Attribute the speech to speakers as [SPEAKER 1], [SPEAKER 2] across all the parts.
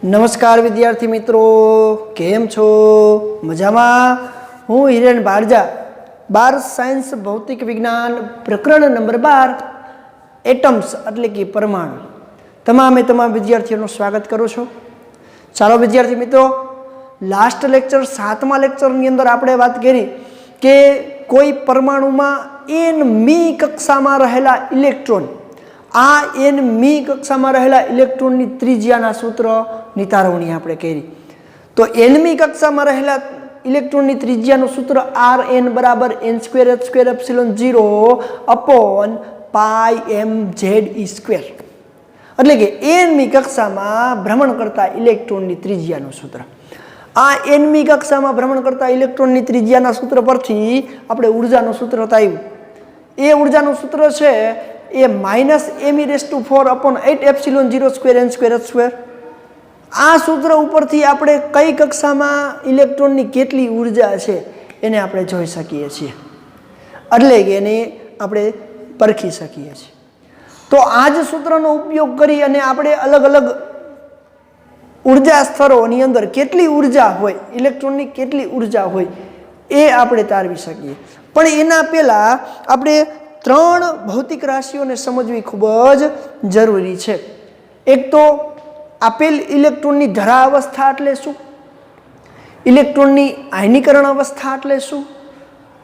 [SPEAKER 1] नमस्कार विद्यार्थी मित्रों, केम छो? मजामा? हूँ हिरेन भारजा, 12 साइंस भौतिक विज्ञान प्रकरण नंबर 12 एटम्स एटले कि परमाणु तमामे तमाम विद्यार्थीओं स्वागत करूँ छो। चलो विद्यार्थी मित्रों, लास्ट लेक्चर 7मा लेक्चरनी अंदर आपणे बात करी के कोई परमाणु में एन मी कक्षा में रहेला इलेक्ट्रॉन, आ एन मी कक्षा में रहेला इलेक्ट्रॉन की त्रिज्याना सूत्र नितारवणी आपणे करी। तो एनमी कक्षा में रहेला इलेक्ट्रॉन की त्रिज्यानु सूत्र आर एन बराबर n square h square epsilon 0 upon pi m z e square, એટલે કે એનમી કક્ષામાં ભ્રમણ કરતા ઇલેક્ટ્રોનની ત્રિજ્યાનું સૂત્ર। આ એનમી કક્ષામાં ભ્રમણ કરતા ઇલેક્ટ્રોનની ત્રિજ્યાના સૂત્ર પરથી આપણે ઉર્જાનું સૂત્ર આવ્યું। એ ઉર્જાનું સૂત્ર છે એ -me⁴/8 epsilon 0 square n square h square. આ સૂત્ર ઉપરથી આપણે કઈ કક્ષામાં ઇલેક્ટ્રોનની કેટલી ઉર્જા છે એને આપણે જોઈ શકીએ છીએ, એટલે કે એને આપણે પરખી શકીએ છીએ। तो आज सूत्रનો उपयोग करी अने आपणे अलग अलग ऊर्जा स्तरोनी अंदर केटली ऊर्जा होय, इलेक्ट्रॉननी केटली ऊर्जा होय ए आपणे तारवी सकीए। पण एना पहेला आपणे 3 भौतिक राशिओने समजवी खूब ज जरूरी छे। एक तो आपेल इलेक्ट्रॉननी धरा अवस्था एटले शुं, इलेक्ट्रॉननी आयनीकरण अवस्था एटले शुं,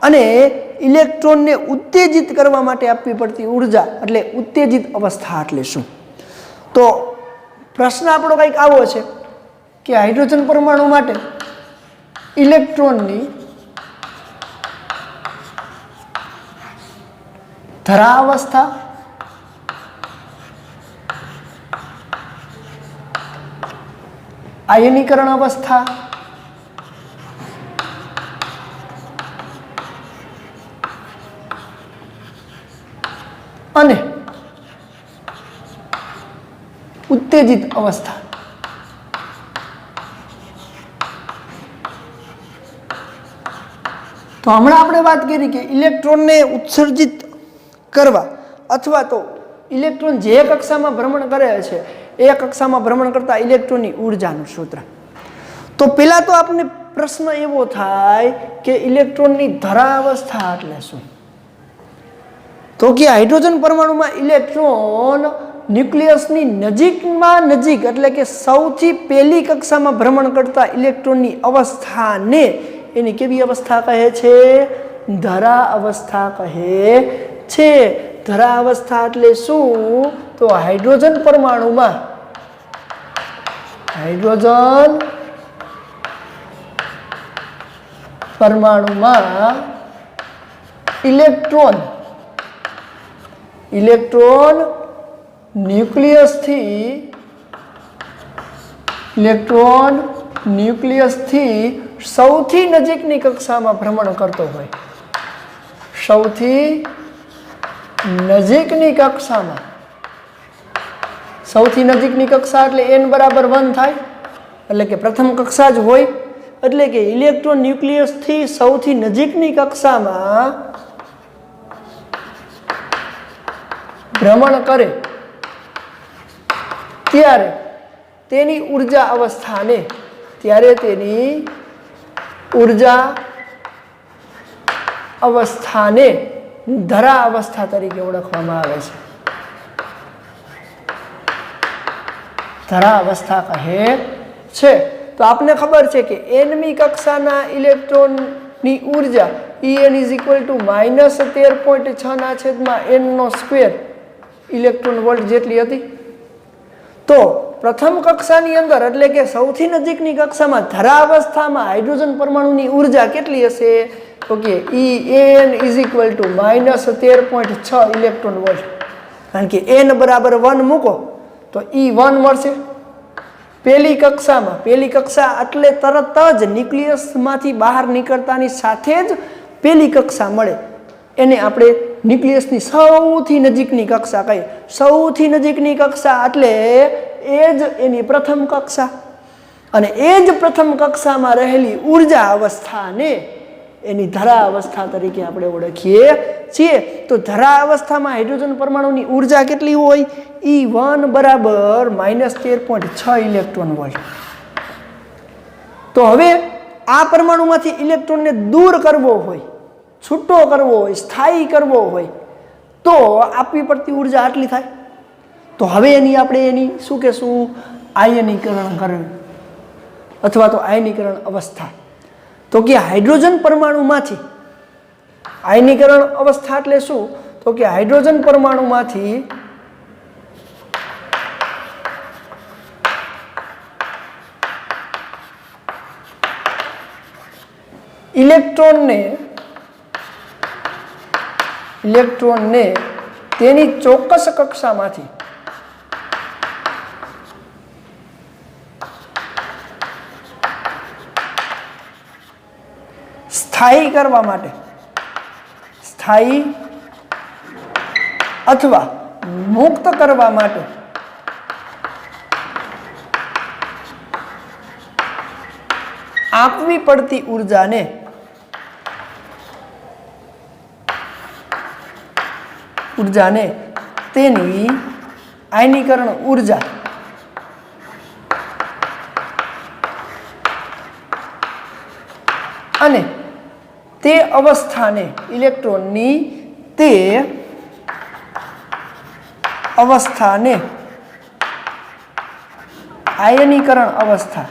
[SPEAKER 1] અને ઇલેક્ટ્રોનને ઉત્તેજિત કરવા માટે આપવી પડતી ઊર્જા એટલે ઉત્તેજિત અવસ્થા એટલે શું? તો પ્રશ્ન આપણો કંઈક આવો છે કે હાઇડ્રોજન પરમાણુ માટે ઇલેક્ટ્રોનની ધરા અવસ્થા આયનીકરણ અવસ્થા અને ઉત્તેજિત અવસ્થા। તો હમણાં આપણે વાત કરી કે ઇલેક્ટ્રોનને ઉત્સર્જિત કરવા અથવા તો ઇલેક્ટ્રોન જે કક્ષામાં ભ્રમણ કરે છે એ કક્ષામાં ભ્રમણ કરતા ઇલેક્ટ્રોનની ઊર્જાનું સૂત્ર। તો પહેલા તો આપણને પ્રશ્ન એવો થાય કે ઇલેક્ટ્રોનની ધરા અવસ્થા એટલે શું? तो कि हाइड्रोजन परमाणु में इलेक्ट्रॉन न्यूक्लियसनी नजीकमां नजीक एटले के सौथी पहली कक्षा में भ्रमण करता इलेक्ट्रॉननी अवस्था ने एनी केवी अवस्था कहे छे? धरा अवस्था कहे छे। धरा अवस्था एटले शुं? तो हाइड्रोजन परमाणु में इलेक्ट्रॉन न्यूक्लियस थी सौथी नजीकनी कक्षा में भ्रमण करतो होय, सौथी नजीकनी कक्षा में, सौथी नजीकनी कक्षा एटले n बराबर 1 थाय, एटले के प्रथम कक्षा ज होय, एटले के इलेक्ट्रॉन न्यूक्लियस थी सौथी नजीकनी कक्षा में भ्रमण करे त्यारे तेनी ऊर्जा अवस्था ने धरा अवस्था तरीके ओळखवामां आवे छे। धरा अवस्था कहे छे। तो आपने खबर छे कि एनमी कक्षाना इलेक्ट्रॉननी ऊर्जा En = -13.6/n² electron volt Jaitley हती। तो प्रथम कक्षानी अंदर एटले के सौथी नजीकनी कक्षामां धरा अवस्थामां हाइड्रोजन परमाणुनी ऊर्जा केटली हशे? तो के En = -13.6 इलेक्ट्रॉन वोल्ट, कारण के n बराबर 1 मूको तो E1 मळशे। पहली कक्षा एटले तरत ज न्यूक्लियसमांथी बहार निकळतानी साथे ज पहली कक्षा मळे, एने आपणे न्यूक्लियसनी सौथी नजीकनी कक्षा कही। सौथी नजीकनी कक्षा एटले एज एनी प्रथम कक्षा, अने एज प्रथम कक्षामां रहेली ऊर्जा अवस्था ने એની ધરા અવસ્થા તરીકે આપણે ઓળખીએ છીએ. તો ધરા અવસ્થામાં હાઇડ્રોજન પરમાણુની ઉર્જા કેટલી હોય? E1 બરાબર -13.6 ઇલેક્ટ્રોન વોલ્ટ. તો હવે આ પરમાણુમાંથી ઇલેક્ટ્રોનને દૂર કરવો હોય, છૂટો કરવો હોય, સ્થાયી કરવો હોય તો આપવી પડતી ઉર્જા આટલી થાય. તો હવે આપણે એની શું કહેશું? આયનીકરણ કરવી અથવા તો આયનીકરણ અવસ્થા. તો કે હાઇડ્રોજન પરમાણુમાંથી આયનીકરણ અવસ્થા એટલે શું? તો કે હાઇડ્રોજન પરમાણુમાંથી ઇલેક્ટ્રોનને તેની ચોક્કસ કક્ષામાંથી સ્થાયી કરવા માટે, સ્થાયી અથવા મુક્ત કરવા માટે આપવી પડતી ઉર્જાને તેની આયનીકરણ ઉર્જા અને તે અવસ્થાને ઇલેક્ટ્રોનની તે અવસ્થાને આયનીકરણ અવસ્થા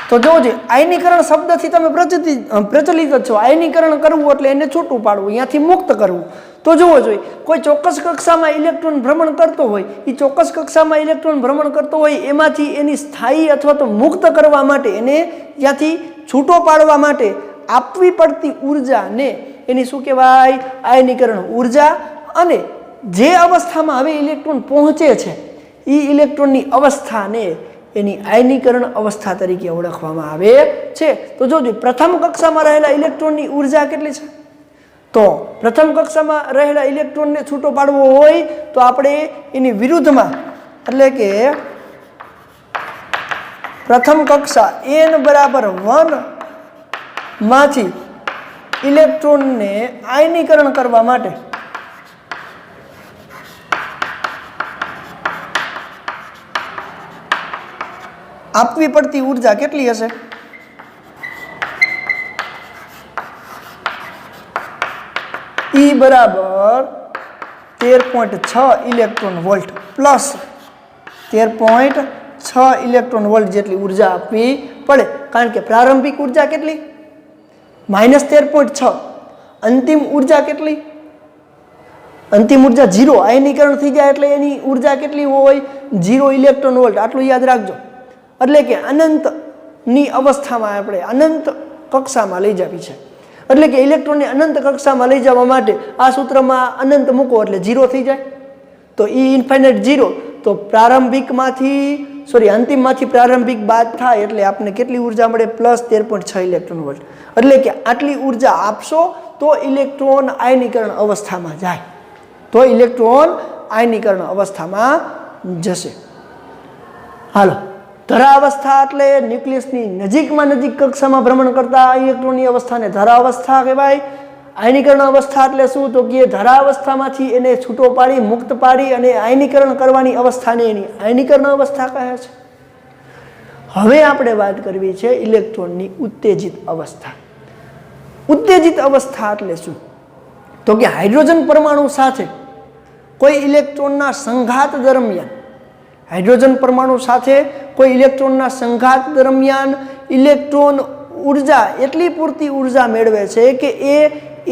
[SPEAKER 1] તો જોજો આયનીકરણ શબ્દથી તમે પ્રચલિત જ છો. આયનીકરણ કરવું એટલે એને છૂટું પાડવું, અહીંયાથી મુક્ત કરવું. તો જોવો જોઈએ કોઈ ચોક્કસ કક્ષામાં ઇલેક્ટ્રોન ભ્રમણ કરતો હોય, એ ચોક્કસ કક્ષામાં ઇલેક્ટ્રોન ભ્રમણ કરતો હોય એમાંથી એની સ્થાયી અથવા તો મુક્ત કરવા માટે, એને ત્યાંથી છૂટો પાડવા માટે આપવી પડતી ઉર્જાને એની શું કહેવાય? આયનીકરણ ઉર્જા. અને જે અવસ્થામાં હવે ઇલેક્ટ્રોન પહોંચે છે એ ઇલેક્ટ્રોનની અવસ્થાને એની આયનીકરણ અવસ્થા તરીકે ઓળખવામાં આવે છે. તો જોજો પ્રથમ કક્ષામાં રહેલા ઇલેક્ટ્રોનની ઉર્જા કેટલી છે? તો પ્રથમ કક્ષામાં રહેલા ઇલેક્ટ્રોનને છૂટો પાડવો હોય તો આપણે એની વિરુદ્ધમાં એટલે કે પ્રથમ કક્ષા n બરાબર 1 માંથી ઇલેક્ટ્રોનને આયનીકરણ કરવા માટે આપવી પડતી ઉર્જા કેટલી હશે? E બરાબર 13.6 electron volt plus 13.6 electron volt જેટલી ઉર્જા આપવી પડે. કારણ કે પ્રારંભિક ઉર્જા કેટલી? -13.6. અંતિમ ઉર્જા કેટલી? અંતિમ ઉર્જા 0. આયનીકરણ થઈ જાય એટલે એની ઉર્જા કેટલી હોય? 0 ઇલેક્ટ્રોન વોલ્ટ. આટલું યાદ રાખજો. એટલે કે અનંતની અવસ્થામાં આપણે અનંત કક્ષામાં લઈ જવી છે. એટલે કે ઇલેક્ટ્રોનને અનંત કક્ષામાં લઈ જવા માટે આ સૂત્રમાં અનંત મૂકો એટલે 0 થઈ જાય. તો E ઇન્ફાઇનાઇટ 0. તો અંતિમમાંથી પ્રારંભિક બાદ થાય એટલે આપણને કેટલી ઉર્જા મળે? +13.6 ઇલેક્ટ્રોન વોલ્ટ. એટલે કે આટલી ઉર્જા આપશો તો ઇલેક્ટ્રોન આયનીકરણ અવસ્થામાં જાય. તો ઇલેક્ટ્રોન આયનીકરણ અવસ્થામાં જશે. હાલો, ધરા અવસ્થા એટલે ન્યુક્લિયસની નજીકમાં નજીક કક્ષામાં ભ્રમણ કરતા ઇલેક્ટ્રોનની અવસ્થાને ધરા અવસ્થા કહેવાય. આયનીકરણ અવસ્થા એટલે શું? તો કે ધરા અવસ્થામાંથી એને છૂટો પાડી, મુક્ત પાડી અને આયનીકરણ કરવાની અવસ્થાને એની આયનીકરણ અવસ્થા કહે છે. હવે આપણે વાત કરવી છે ઇલેક્ટ્રોનની ઉત્તેજિત અવસ્થા. ઉત્તેજિત અવસ્થા એટલે શું? તો કે હાઇડ્રોજન પરમાણુ સાથે કોઈ ઇલેક્ટ્રોનના સંઘાત દરમિયાન હાઇડ્રોજન પરમાણુ સાથે કોઈ ઇલેક્ટ્રોનના સંઘાત દરમિયાન ઇલેક્ટ્રોન ઉર્જા એટલી પૂરતી ઉર્જા મેળવે છે કે એ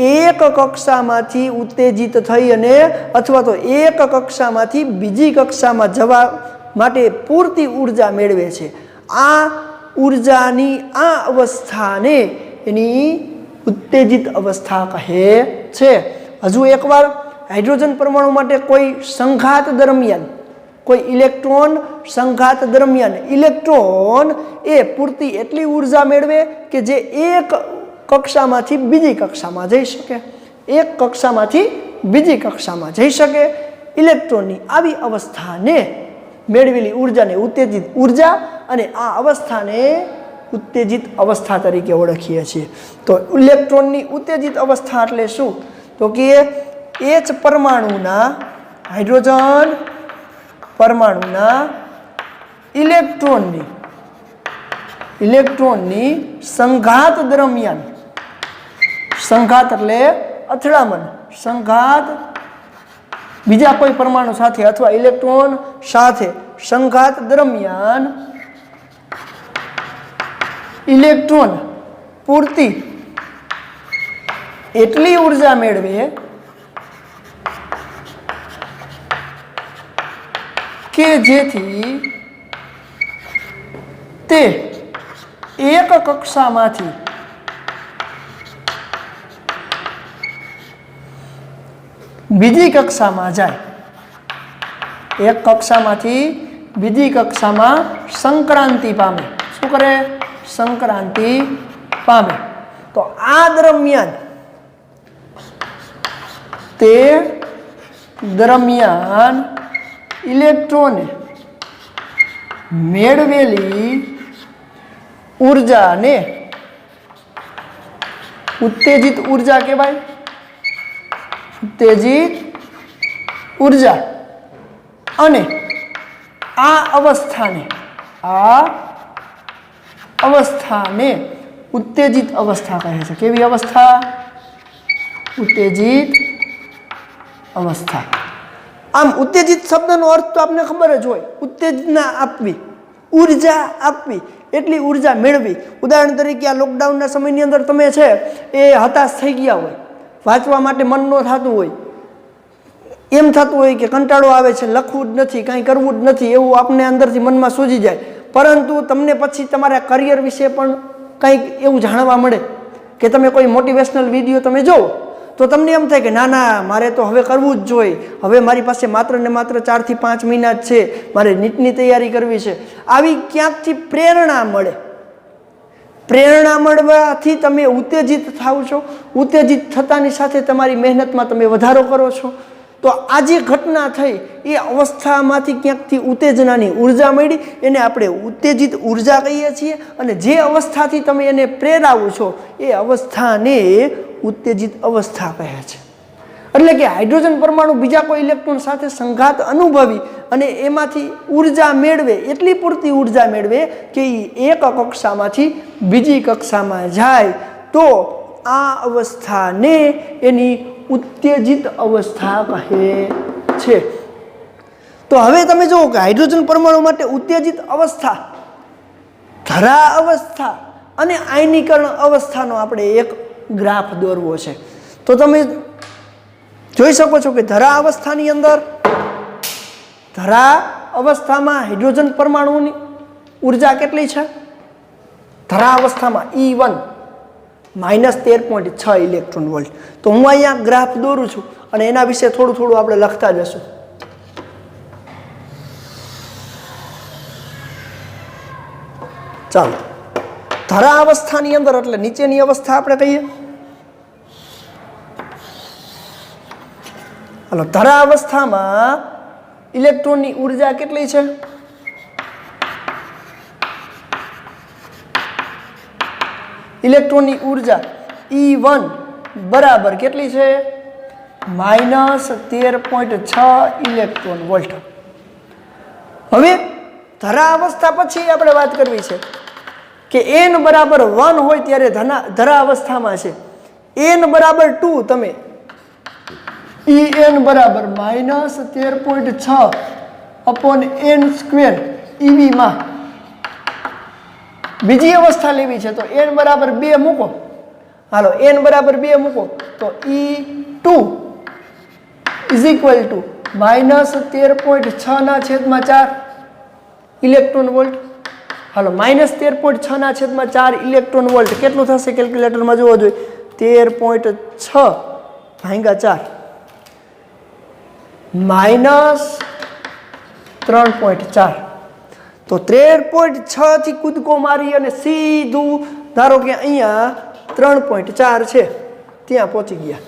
[SPEAKER 1] એક કક્ષામાંથી ઉત્તેજિત થઈ અને અથવા તો એક કક્ષામાંથી બીજી કક્ષામાં જવા માટે પૂરતી ઉર્જા મેળવે છે. આ ઉર્જાની આ અવસ્થાને એની ઉત્તેજિત અવસ્થા કહે છે. હજુ એકવાર, હાઇડ્રોજન પરમાણુ માટે કોઈ સંઘાત દરમિયાન કોઈ ઇલેક્ટ્રોન સંઘાત દરમિયાન ઇલેક્ટ્રોન એ પૂરતી એટલી ઉર્જા મેળવે કે જે એક કક્ષામાંથી બીજી કક્ષામાં જઈ શકે. એક કક્ષામાંથી બીજી કક્ષામાં જઈ શકે. ઇલેક્ટ્રોનની આવી અવસ્થાને મેળવેલી ઉર્જાને ઉત્તેજિત ઉર્જા અને આ અવસ્થાને ઉત્તેજિત અવસ્થા તરીકે ઓળખીએ છીએ। તો ઇલેક્ટ્રોનની ઉત્તેજિત અવસ્થા એટલે શું? તો કે H પરમાણુના હાઇડ્રોજન પરમાણુના ઇલેક્ટ્રોનની સંઘાત દરમિયાન, સંઘાત એટલે અથડામણ, સંઘાત બીજા કોઈ પરમાણુ સાથે અથવા ઇલેક્ટ્રોન સાથે સંઘાત દરમિયાન ઇલેક્ટ્રોન પૂરતી એટલી ઉર્જા મેળવે કે જેથી તે એક કક્ષામાંથી બીજી કક્ષામાં જાય, એક કક્ષામાંથી બીજી કક્ષામાં સંક્રાંતિ પામે। શું કરે? સંક્રાંતિ પામે। તો આ દરમિયાન ઇલેક્ટ્રોને મેળવેલી ઉર્જાને ઉત્તેજિત ઉર્જા કહેવાય। ઉત્તેજિત ઉર્જા। અને આ અવસ્થાને ઉત્તેજિત અવસ્થા કહે છે। કેવી અવસ્થા? ઉત્તેજિત અવસ્થા। આમ ઉત્તેજિત શબ્દનો અર્થ તો આપને ખબર જ હોય, ઉત્તેજના આપવી, ઉર્જા આપવી, એટલી ઉર્જા મેળવી। ઉદાહરણ તરીકે આ લોકડાઉનના સમયની અંદર તમે છે એ હતાશ થઈ ગયા હોય, વાંચવા માટે મન ન થતું હોય, એમ થતું હોય કે કંટાળો આવે છે, લખવું જ નથી, કાંઈ કરવું જ નથી, એવું આપને અંદરથી મનમાં સૂજી જાય। પરંતુ તમને પછી તમારા કરિયર વિશે પણ કંઈક એવું જાણવા મળે કે તમે કોઈ મોટિવેશનલ વિડીયો તમે જોવો તો તમને એમ થાય કે ના ના મારે તો હવે કરવું જ જોઈએ, હવે મારી પાસે માત્ર ને માત્ર 4 થી 5 મહિના જ છે, મારે નીટની તૈયારી કરવી છે। આવી ક્યાંકથી પ્રેરણા મળે, પ્રેરણા મળવાથી તમે ઉત્તેજિત થાવ છો, ઉત્તેજિત થતાની સાથે તમારી મહેનતમાં તમે વધારો કરો છો। તો આ જે ઘટના થઈ એ અવસ્થામાંથી ક્યાંકથી ઉત્તેજનાની ઉર્જા મળી, એને આપણે ઉત્તેજિત ઉર્જા કહીએ છીએ। અને જે અવસ્થાથી તમે એને પ્રેરાવો છો એ અવસ્થાને ઉત્તેજિત અવસ્થા કહે છે। એટલે કે હાઇડ્રોજન પરમાણુ બીજા કોઈ ઇલેક્ટ્રોન સાથે સંઘાત અનુભવી અને એમાંથી ઉર્જા મેળવે, એટલી પૂરતી ઉર્જા મેળવે કે એ એક કક્ષામાંથી બીજી કક્ષામાં જાય, તો આ અવસ્થાને એની ઉત્તેજિત અવસ્થા કહે છે। તો હવે તમે જુઓ કે હાઇડ્રોજન પરમાણુ માટે ઉત્તેજિત અવસ્થા, ધરા અવસ્થા અને આયનીકરણ અવસ્થાનો આપણે એક ગ્રાફ દોરવો છે। તો તમે જોઈ શકો છો કે ધરા અવસ્થાની અંદર, ધરા અવસ્થામાં હાઇડ્રોજન પરમાણુની ઉર્જા કેટલી છે? ધરા અવસ્થામાં E1 -13.6 ઇલેક્ટ્રોન વોલ્ટ। તો હું અહીંયા ગ્રાફ દોરું છું અને એના વિશે થોડું થોડું આપણે લખતા જશું। ચાલો, ધરા અવસ્થાની અંદર એટલે નીચેની અવસ્થા આપણે કહીએ। હાલો, ધરા અવસ્થામાં ઇલેક્ટ્રોનની ઉર્જા કેટલી છે? ઇલેક્ટ્રોનની ઉર્જા E1 બરાબર કેટલી છે? -13.6 ઇલેક્ટ્રોન વોલ્ટ। હવે ધરા અવસ્થા પછી આપણે વાત કરવી છે કે n બરાબર 1 હોય ત્યારે ધરા અવસ્થામાં છે, n બરાબર 2 તમે En બરાબર -13.6 / n² EV માં બીજી અવસ્થા લેવી છે, તો n બરાબર 2 મૂકો। હાલો, n બરાબર 2 મૂકો તો E2 = -13.6/4 ઇલેક્ટ્રોન વોલ્ટ। હાલો, -13.6/4 ઇલેક્ટ્રોન વોલ્ટ કેટલું થશે? કેલ્ક્યુલેટરમાં જોવો જોઈએ, 13.6 / 4 -3.4। તો 13.6 થી કૂદકો મારી અને સીધું ધારો કે અહીંયા 3.4 છે ત્યાં પહોંચી ગયા।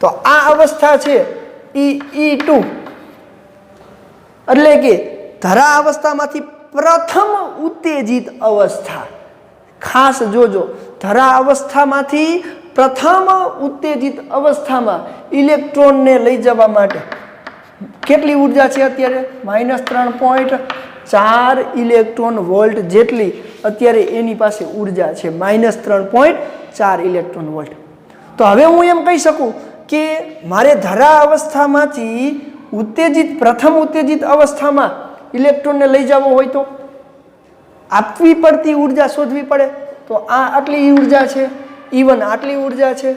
[SPEAKER 1] તો આ અવસ્થા છે E2, એટલે કે ધરા અવસ્થામાંથી પ્રથમ ઉત્તેજિત અવસ્થા. ખાસ જોજો, ધરા અવસ્થામાંથી પ્રથમ ઉત્તેજિત અવસ્થામાં ઇલેક્ટ્રોનને લઈ જવા માટે કેટલી ઉર્જા છે અત્યારે? -3.4 ઇલેક્ટ્રોન વોલ્ટ જેટલી અત્યારે એની પાસે ઉર્જા છે, -3.4 ઇલેક્ટ્રોન વોલ્ટ. તો હવે હું એમ કહી શકું કે મારે ધરા અવસ્થામાંથી પ્રથમ ઉત્તેજિત અવસ્થામાં ઇલેક્ટ્રોનને લઈ જવો હોય તો આપવી પડતી ઉર્જા શોધવી પડે. તો આ આટલી ઉર્જા છે, E1 આટલી ઉર્જા છે.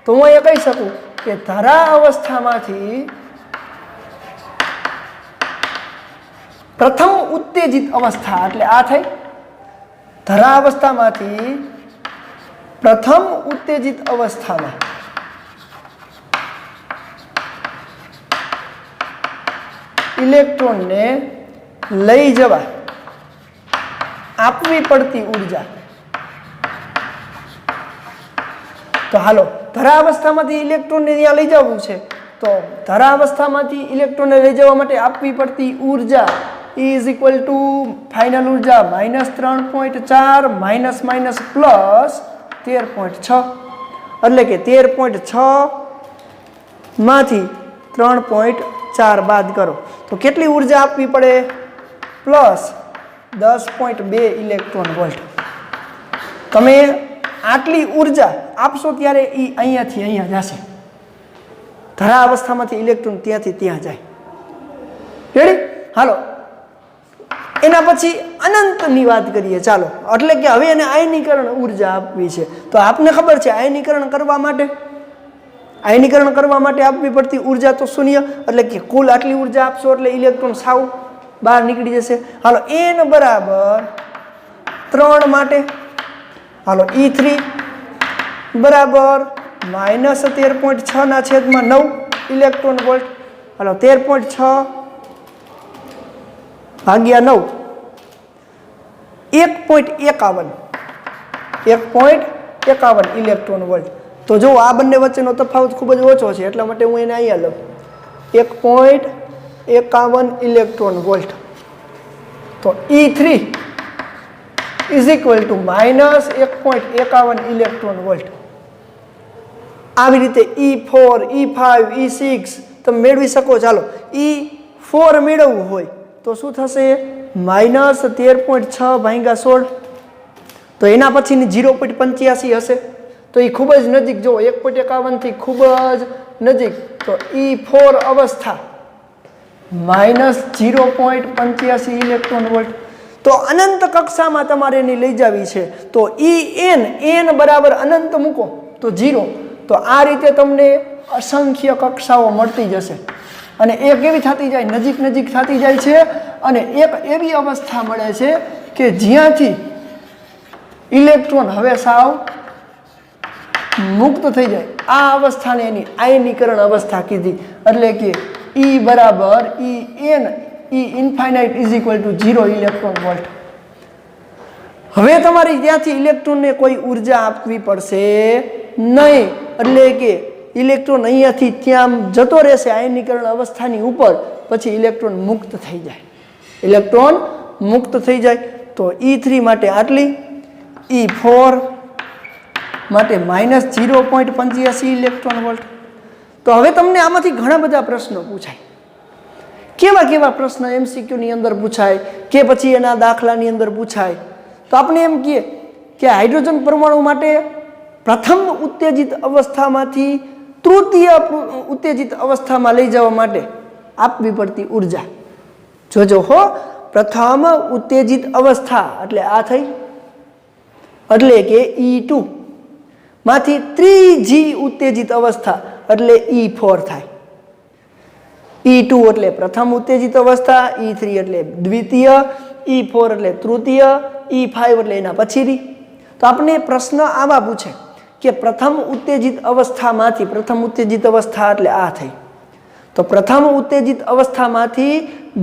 [SPEAKER 1] તો હું એ કહી શકું કે ધરા અવસ્થામાંથી પ્રથમ ઉત્તેજિત અવસ્થા એટલે આ થઈ. ધરા અવસ્થામાંથી પ્રથમ ઉત્તેજિત અવસ્થામાં ઇલેક્ટ્રોનને લઈ જવા આપવી પડતી ઉર્જા. તો હાલો, ધરા અવસ્થામાંથી ઇલેક્ટ્રોનને ત્યાં લઈ જવું છે, તો ધરા અવસ્થામાંથી ઇલેક્ટ્રોનને લઈ જવા માટે આપવી પડતી ઉર્જા E = ફાઇનલ ઉર્જા -3.4 માઇનસ પ્લસ 13.6, એટલે કે 13.6 માંથી 3.4 બાદ કરો તો કેટલી ઉર્જા આપવી પડે? +10.2 ઇલેક્ટ્રોન વોલ્ટ. તમે આટલી ઉર્જા આપશો ત્યારે એ અહીંયાથી અહીંયા જશે. ધરા અવસ્થામાંથી ઇલેક્ટ્રોન ત્યાંથી ત્યાં જાય. રેડી? હાલો, એના પછી અનંતની વાત કરીએ. ચાલો, એટલે કે હવે એને આયનીકરણ ઉર્જા આપવી છે. તો આપને ખબર છે આયનીકરણ કરવા માટે આપવી પડતી ઉર્જા તો શૂન્ય, એટલે કે કુલ આટલી ઉર્જા આપશો એટલે ઇલેક્ટ્રોન સાવ બહાર નીકળી જશે. હાલો, n બરાબર 3 માટે હાલો E3 બરાબર -13.6/9 ઇલેક્ટ્રોન વોલ્ટ. હાલો, 13.6 ભાગ્યા 9 1.51 ઇલેક્ટ્રોન વોલ્ટ. તો જો આ બંને વચ્ચેનો તફાવત ખૂબ જ ઓછો છે, એટલા માટે હું એને અહીંયા લઉં 1.51 ઇલેક્ટ્રોન વોલ્ટ. તો E3 = -1.51 ઇલેક્ટ્રોન વોલ્ટ. આવી રીતે E4, E5, E6 તમે મેળવી શકો. ચાલો, E4 મેળવવું હોય તો શું થશે? -13.6/16. તો એના પછીની 0.85 હશે. તો એ ખૂબ જ નજીક, જો 1.51 થી ખૂબ જ નજીક. તો E4 અવસ્થા -0.85 ઇલેક્ટ્રોન વોલ્ટ. તો અનંત કક્ષામાં તમારે એની લઈ જવી છે. તો n બરાબર અનંત મૂકો તો 0. તો આ રીતે તમને અસંખ્ય કક્ષાઓ મળતી જશે અને એ કેવી થતી જાય? નજીક થતી જાય છે. અને એક એવી અવસ્થા મળે છે કે જ્યાંથી ઇલેક્ટ્રોન હવે સાવ મુક્ત થઈ જાય. આ અવસ્થાને એની આયનીકરણ અવસ્થા કીધી. એટલે કે E બરાબર E ઇન્ફાઇનાઇટ = 0 ઇલેક્ટ્રોન વોલ્ટ. હવે તમારે ત્યાંથી ઇલેક્ટ્રોનને કોઈ ઉર્જા આપવી પડશે નહીં. એટલે કે ઇલેક્ટ્રોન અહીંયાથી ત્યાં જતો રહેશે આયનીકરણ અવસ્થાની ઉપર, પછી ઇલેક્ટ્રોન મુક્ત થઈ જાય. તો E3 માટે આટલી, E4 માટે -0.85 ઇલેક્ટ્રોન વોલ્ટ. તો હવે તમને આમાંથી ઘણા બધા પ્રશ્નો પૂછાય. કેવા પ્રશ્ન MCQ ની અંદર પૂછાય કે પછી એના દાખલાની અંદર પૂછાય? તો આપણે એમ કહીએ કે હાઇડ્રોજન પરમાણુ માટે પ્રથમ ઉત્તેજિત અવસ્થામાંથી તૃતીય ઉત્તેજિત અવસ્થામાં લઈ જવા માટે આપવી પડતી ઉર્જા. જોજો હો, પ્રથમ ઉત્તેજિત અવસ્થા એટલે આ થઈ, એટલે કે E2 માંથી ત્રીજી ઉત્તેજિત અવસ્થા એટલે E4 થાય. E2 એટલે પ્રથમ ઉત્તેજિત અવસ્થા, E3 એટલે દ્વિતીય, E4 એટલે તૃતીય, E5 એટલે એના પછીની. તો આપણે પ્રશ્ન આવા પૂછે કે પ્રથમ ઉત્તેજિત અવસ્થામાંથી, પ્રથમ ઉત્તેજિત અવસ્થા એટલે આ થઈ, તો પ્રથમ ઉત્તેજિત અવસ્થામાંથી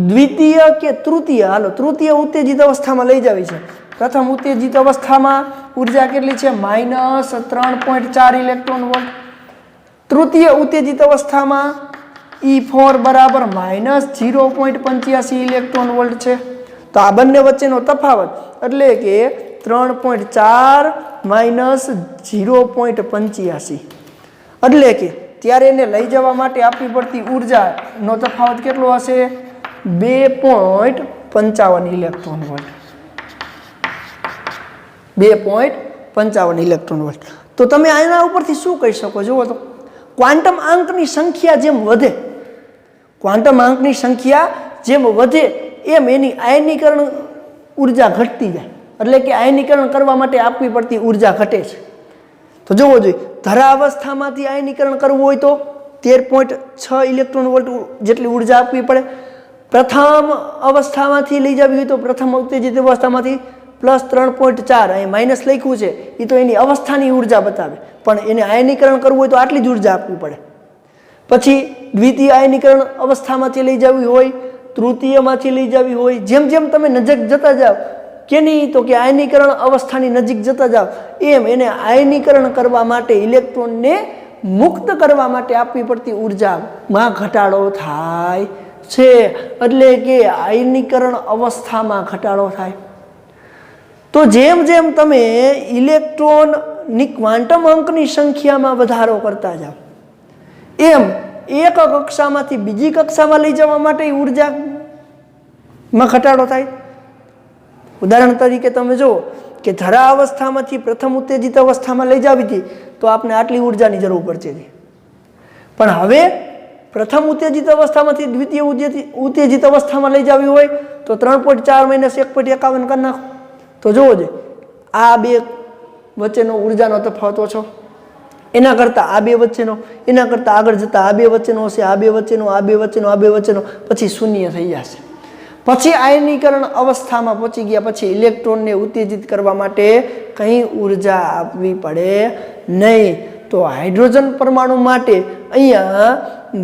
[SPEAKER 1] દ્વિતીય કે તૃતીય, હાલો તૃતીય ઉત્તેજિત અવસ્થામાં લઈ જવી છે. પ્રથમ ઉત્તેજિત અવસ્થામાં ઉર્જા કેટલી છે? -3.4 ઇલેક્ટ્રોન વોલ્ટ. તૃતીય ઉત્તેજિત અવસ્થામાં E4 બરાબર -0.85 ઇલેક્ટ્રોન વોલ્ટ છે. તો આ બંને વચ્ચેનો તફાવત એટલે કે 3.4 માઇનસ 0.85 એટલે કે ત્યારે એને લઈ જવા માટે આપવી પડતી ઉર્જાનો તફાવત કેટલો હશે? 2.55 ઇલેક્ટ્રોન વોલ્ટ. 2.55 electron volt. તો તમે આના ઉપરથી શું કહી શકો? જુઓ તો ક્વોન્ટમ આંકની સંખ્યા જેમ વધે, ક્વોન્ટમ આંકની સંખ્યા જેમ વધે એમ એની આયનીકરણ ઉર્જા ઘટતી જાય, એટલે કે આયનીકરણ કરવા માટે આપવી પડતી ઉર્જા ઘટે છે. તો જોવો જોઈએ, ધરા અવસ્થામાંથી આયનીકરણ કરવું હોય તો 13.6 ઇલેક્ટ્રોન વોલ્ટ જેટલી ઉર્જા આપવી પડે. પ્રથમ અવસ્થામાંથી લઈ જવી હોય તો પ્રથમ ઉત્તેજિત અવસ્થામાંથી +3.4, અહીં માઇનસ લખ્યું છે એ તો એની અવસ્થાની ઉર્જા બતાવે, પણ એને આયનીકરણ કરવું હોય તો આટલી જ ઉર્જા આપવી પડે. પછી દ્વિતીય આયનીકરણ અવસ્થામાંથી લઈ જવી હોય, તૃતીયમાંથી લઈ જવી હોય, જેમ જેમ તમે નજીક જતા જાઓ કેની તો કે આયનીકરણ અવસ્થાની નજીક જતા જાઓ એમ એને આયનીકરણ કરવા માટે ઇલેક્ટ્રોનને મુક્ત કરવા માટે આપવી પડતી ઉર્જામાં ઘટાડો થાય છે, એટલે કે આયનીકરણ અવસ્થામાં ઘટાડો થાય. તો જેમ જેમ તમે ઇલેક્ટ્રોનની ક્વોન્ટમ અંકની સંખ્યામાં વધારો કરતા જાઓ એમ એક કક્ષામાંથી બીજી કક્ષામાં લઈ જવા માટે ઉર્જામાં ઘટાડો થાય. ઉદાહરણ તરીકે તમે જુઓ કે ધરા અવસ્થામાંથી પ્રથમ ઉત્તેજિત અવસ્થામાં લઈ જવી હતી તો આપણે આટલી ઉર્જાની જરૂર પડશે, પણ હવે પ્રથમ ઉત્તેજિત અવસ્થામાંથી દ્વિતીય ઉત્તેજિત અવસ્થામાં લઈ જવી હોય તો 3.4 માઇનસ 1.51 કરી નાખો. તો જોવો જોઈએ આ બે વચ્ચેનો ઉર્જાનો તફાવત ઓછો, એના કરતાં આ બે વચ્ચેનો, એના કરતાં આગળ જતાં આ બે વચ્ચેનો હશે, આ બે વચ્ચેનો, આ બે વચ્ચેનો, આ બે વચ્ચેનો, પછી શૂન્ય થઈ જશે. પછી આયનીકરણ અવસ્થામાં પહોંચી ગયા પછી ઇલેક્ટ્રોનને ઉત્તેજિત કરવા માટે કંઈ ઉર્જા આપવી પડે નહીં. તો હાઇડ્રોજન પરમાણુ માટે અહીંયા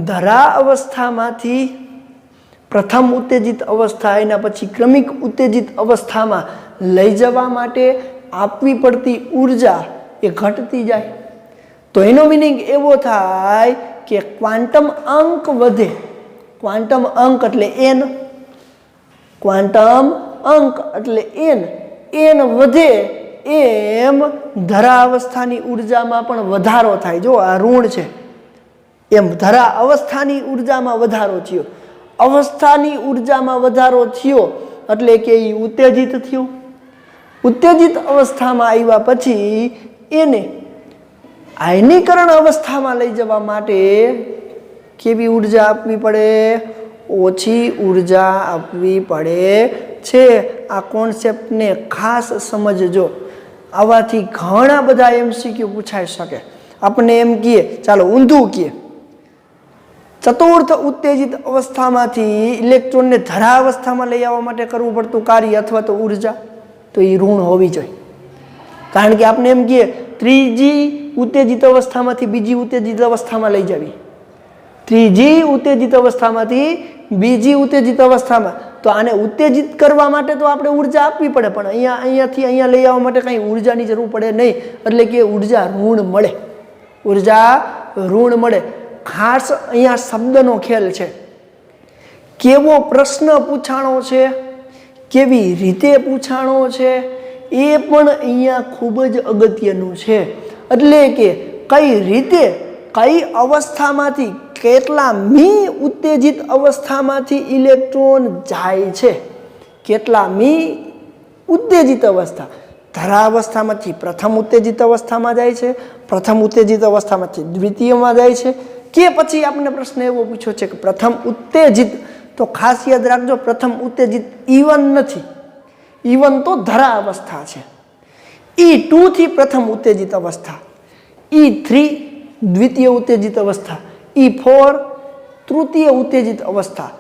[SPEAKER 1] ધરા અવસ્થામાંથી પ્રથમ ઉત્તેજિત અવસ્થા એના પછી ક્રમિક ઉત્તેજિત અવસ્થામાં લઈ જવા માટે આપવી પડતી ઉર્જા એ ઘટતી જાય. તો એનો મિનિંગ એવો થાય કે ક્વોન્ટમ અંક વધે, ક્વોન્ટમ અંક એટલે n, ક્વોન્ટમ અંક એટલે n વધે એમ ધરા અવસ્થાની ઉર્જામાં પણ વધારો થાય. જો આ ઋણ છે એમ ધરા અવસ્થાની ઉર્જામાં વધારો થયો, અવસ્થાની ઉર્જામાં વધારો થયો એટલે કે એ ઉત્તેજિત થયું. ઉત્તેજિત અવસ્થામાં આવ્યા પછી એને આયનીકરણ અવસ્થામાં લઈ જવા માટે કેવી ઉર્જા આપવી પડે? ઓછી ઉર્જા આપવી પડે છે. આ કોન્સેપ્ટને ખાસ સમજજો, આવાથી ઘણા બધા MCQ પૂછાઈ શકે. આપણે એમ કહીએ, ચાલો ઊંધું કહીએ, ચતુર્થ ઉત્તેજિત અવસ્થામાંથી ઇલેક્ટ્રોનને ધરા અવસ્થામાં લઈ આવવા માટે કરવું પડતું કાર્ય અથવા તો ઉર્જા, તો એ ઋણ હોવી જોઈએ. કારણ કે આપણે એમ કહીએ ત્રીજી ઉત્તેજિત અવસ્થામાંથી બીજી ઉત્તેજિત અવસ્થામાં લઈ જવી, ત્રીજી ઉત્તેજિત અવસ્થામાંથી બીજી ઉત્તેજિત અવસ્થામાં, તો આને ઉત્તેજિત કરવા માટે તો આપણે ઉર્જા આપવી પડે, પણ અહીંયાથી અહીંયા લઈ આવવા માટે કંઈ ઉર્જાની જરૂર પડે નહીં, એટલે કે ઉર્જા ઋણ મળે, ઉર્જા ઋણ મળે. ખાસ અહીંયા શબ્દનો ખેલ છે. કેવો પ્રશ્ન પૂછાણો છે, કેવી રીતે પૂછાણો છે એ પણ અહીંયા ખૂબ જ અગત્યનું છે. એટલે કે કઈ રીતે, કઈ અવસ્થામાંથી, કેટલા મી ઉત્તેજિત અવસ્થામાંથી ઇલેક્ટ્રોન જાય છે, કેટલા મી ઉત્તેજિત અવસ્થા, ધરા અવસ્થામાંથી પ્રથમ ઉત્તેજિત અવસ્થામાં જાય છે, પ્રથમ ઉત્તેજિત અવસ્થામાંથી દ્વિતીયમાં જાય છે, કે પછી આપણે પ્રશ્ન એવો પૂછ્યો છે કે પ્રથમ ઉત્તેજિત, તો ખાસ યાદ રાખજો પ્રથમ ઉત્તેજિત E1 નથી, E1 તો ધરા અવસ્થા છે, E2 થી પ્રથમ ઉત્તેજિત અવસ્થા, E3 દ્વિતીય ઉત્તેજિત અવસ્થા, E4 તૃતીય ઉત્તેજિત અવસ્થા,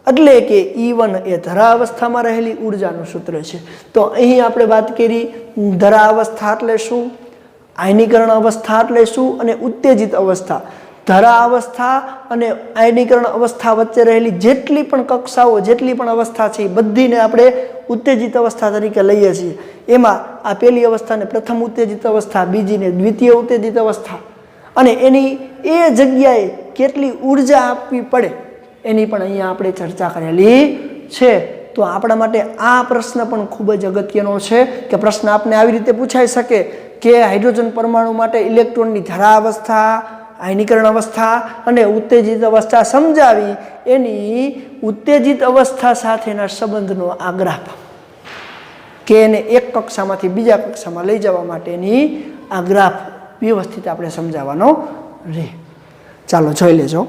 [SPEAKER 1] એટલે કે E1 એ ધરા અવસ્થામાં રહેલી ઉર્જાનું સૂત્ર છે. તો અહીં આપણે વાત કરી ધરા અવસ્થા એટલે શું, આયનીકરણ અવસ્થા એટલે શું અને ઉત્તેજિત અવસ્થા. ધરા અવસ્થા અને આયનીકરણ અવસ્થા વચ્ચે રહેલી જેટલી પણ કક્ષાઓ, જેટલી પણ અવસ્થા છે એ બધીને આપણે ઉત્તેજિત અવસ્થા તરીકે લઈએ છીએ. એમાં આ પહેલી અવસ્થાને પ્રથમ ઉત્તેજિત અવસ્થા, બીજીને દ્વિતીય ઉત્તેજિત અવસ્થા, અને એની એ જગ્યાએ કેટલી ઉર્જા આપવી પડે એની પણ અહીંયા આપણે ચર્ચા કરેલી છે. તો આપણા માટે આ પ્રશ્ન પણ ખૂબ જ અગત્યનો છે કે પ્રશ્ન આપને આવી રીતે પૂછાઈ શકે કે હાઇડ્રોજન પરમાણુ માટે ઇલેક્ટ્રોનની ધરા અવસ્થા, આયનીકરણ અવસ્થા અને ઉત્તેજિત અવસ્થા સમજાવી એની ઉત્તેજિત અવસ્થા સાથેના સંબંધનો આ ગ્રાફ કે એને એક કક્ષામાંથી બીજા કક્ષામાં લઈ જવા માટેની આ ગ્રાફ વ્યવસ્થિત આપણે સમજાવવાનો રહે. ચાલો જોઈ લેજો.